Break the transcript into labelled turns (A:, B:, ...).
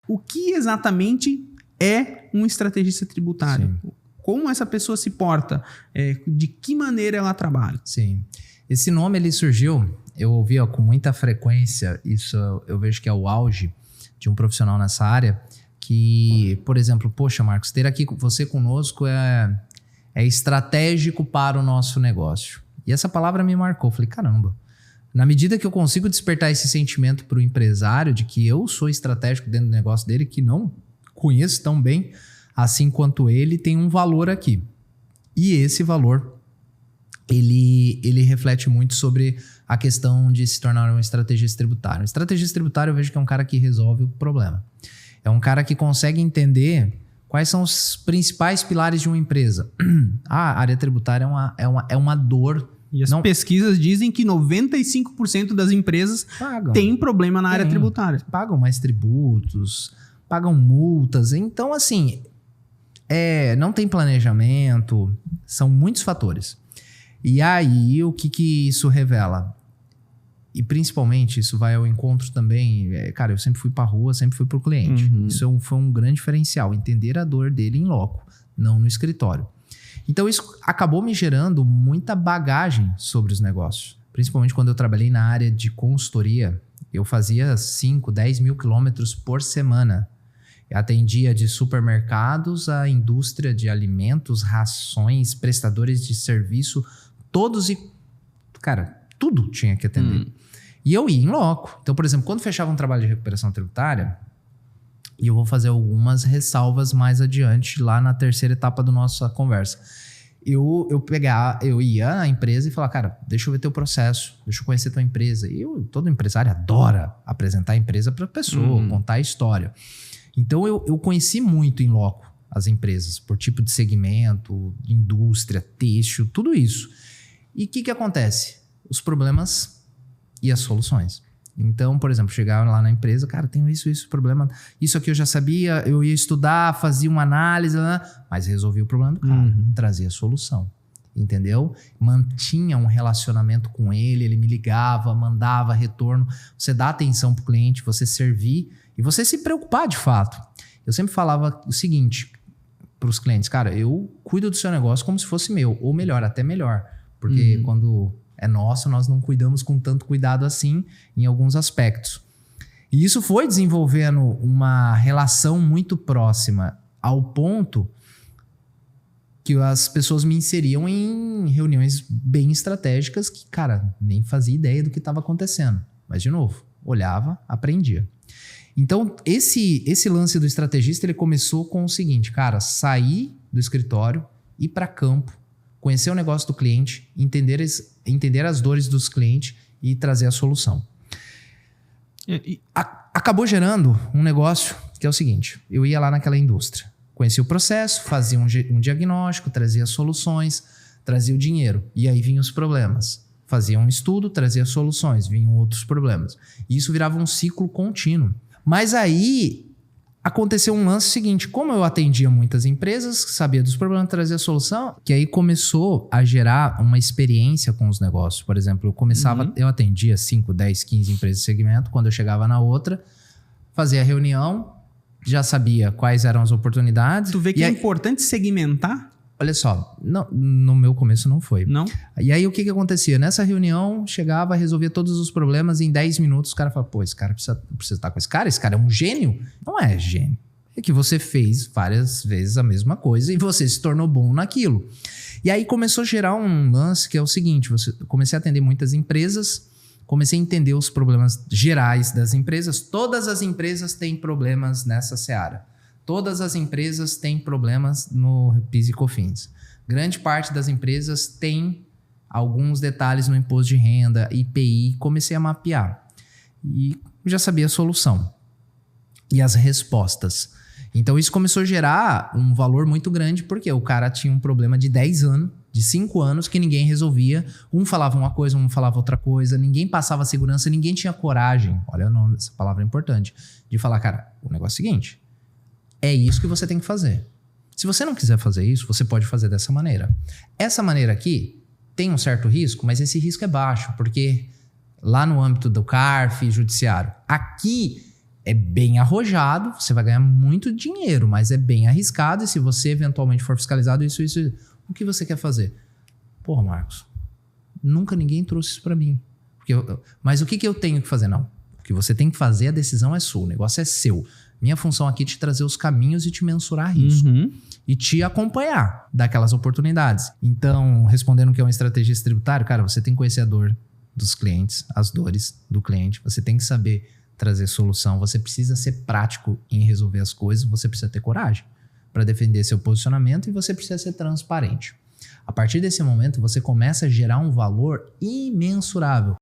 A: o que exatamente é um estrategista tributário?
B: Sim.
A: Como essa pessoa se porta? De que maneira ela trabalha?
B: Sim. Esse nome ele surgiu, eu ouvia com muita frequência, isso eu vejo que é o auge de um profissional nessa área, que, por exemplo, poxa, Marcos, ter aqui você conosco é estratégico para o nosso negócio. E essa palavra me marcou. Falei, caramba, na medida que eu consigo despertar esse sentimento para o empresário de que eu sou estratégico dentro do negócio dele, que não conheço tão bem, assim quanto ele, tem um valor aqui. E esse valor, ele reflete muito sobre a questão de se tornar um estrategista tributário. Um estrategista tributário eu vejo que é um cara que resolve o problema. É um cara que consegue entender quais são os principais pilares de uma empresa. A área tributária é uma dor.
A: E as pesquisas dizem que 95% das empresas têm problema na área tributária.
B: Pagam mais tributos, pagam multas. Então, assim, não tem planejamento, são muitos fatores. E aí, o que isso revela? E principalmente, isso vai ao encontro também... Cara, eu sempre fui pra rua, sempre fui pro cliente.
A: Uhum.
B: Isso foi um grande diferencial, entender a dor dele em loco, não no escritório. Então, isso acabou me gerando muita bagagem sobre os negócios. Principalmente quando eu trabalhei na área de consultoria, eu fazia 5, 10 mil quilômetros por semana. Eu atendia de supermercados à indústria de alimentos, rações, prestadores de serviço, todos e... Cara, tudo tinha que atender. E eu ia em loco. Então, por exemplo, quando fechava um trabalho de recuperação tributária, e eu vou fazer algumas ressalvas mais adiante, lá na terceira etapa da nossa conversa. Eu ia na empresa e falava, cara, deixa eu ver teu processo, deixa eu conhecer tua empresa. E todo empresário adora apresentar a empresa para a pessoa, contar a história. Então, eu conheci muito em loco as empresas, por tipo de segmento, indústria, têxtil, tudo isso. E o que acontece? Os problemas e as soluções. Então, por exemplo, chegava lá na empresa, cara, tem isso, problema. Isso aqui eu já sabia, eu ia estudar, fazia uma análise, mas resolvia o problema do cara, trazia a solução. Entendeu? Mantinha um relacionamento com ele, ele me ligava, mandava retorno. Você dá atenção pro cliente, você servir e você se preocupar de fato. Eu sempre falava o seguinte pros clientes, cara, eu cuido do seu negócio como se fosse meu, ou melhor, até melhor. Porque quando é nosso, nós não cuidamos com tanto cuidado assim em alguns aspectos. E isso foi desenvolvendo uma relação muito próxima ao ponto que as pessoas me inseriam em reuniões bem estratégicas que, cara, nem fazia ideia do que estava acontecendo. Mas, de novo, olhava, aprendia. Então, esse lance do estrategista, ele começou com o seguinte, cara, sair do escritório, ir para campo, conhecer o negócio do cliente, entender as dores dos clientes e trazer a solução. Acabou gerando um negócio que é o seguinte, eu ia lá naquela indústria, conhecia o processo, fazia um diagnóstico, trazia soluções, trazia o dinheiro, e aí vinham os problemas. Fazia um estudo, trazia soluções, vinham outros problemas. E isso virava um ciclo contínuo. Mas aí aconteceu um lance seguinte, como eu atendia muitas empresas, sabia dos problemas, trazia a solução, que aí começou a gerar uma experiência com os negócios. Por exemplo, eu atendia 5, 10, 15 empresas de segmento, quando eu chegava na outra, fazia a reunião, já sabia quais eram as oportunidades.
A: Tu vê que é importante segmentar?
B: Olha só, no meu começo não foi.
A: Não?
B: E aí o que acontecia? Nessa reunião, chegava, resolvia todos os problemas e em 10 minutos o cara falava, pô, esse cara precisa estar com esse cara é um gênio. Não é gênio. É que você fez várias vezes a mesma coisa e você se tornou bom naquilo. E aí começou a gerar um lance que é o seguinte, comecei a atender muitas empresas, comecei a entender os problemas gerais das empresas. Todas as empresas têm problemas nessa seara. Todas as empresas têm problemas no PIS e COFINS. Grande parte das empresas tem alguns detalhes no imposto de renda, IPI. Comecei a mapear. E já sabia a solução. E as respostas. Então isso começou a gerar um valor muito grande, porque o cara tinha um problema de 10 anos, de 5 anos, que ninguém resolvia. Um falava uma coisa, um falava outra coisa. Ninguém passava segurança, ninguém tinha coragem. Olha o nome, essa palavra é importante. De falar, cara, o negócio é o seguinte... É isso que você tem que fazer. Se você não quiser fazer isso, você pode fazer dessa maneira. Essa maneira aqui tem um certo risco, mas esse risco é baixo, porque lá no âmbito do CARF, judiciário, aqui É bem arrojado, você vai ganhar muito dinheiro, mas é bem arriscado. E se você eventualmente for fiscalizado, isso, o que você quer fazer? Porra, Marcos, nunca ninguém trouxe isso pra mim. Mas o que eu tenho que fazer? Não. O que você tem que fazer, a decisão é sua, o negócio é seu. Minha função aqui é te trazer os caminhos e te mensurar risco. E te acompanhar daquelas oportunidades. Então, respondendo o que é um estrategista tributário, cara, você tem que conhecer a dor dos clientes, as dores do cliente. Você tem que saber trazer solução. Você precisa ser prático em resolver as coisas. Você precisa ter coragem para defender seu posicionamento e você precisa ser transparente. A partir desse momento, você começa a gerar um valor imensurável.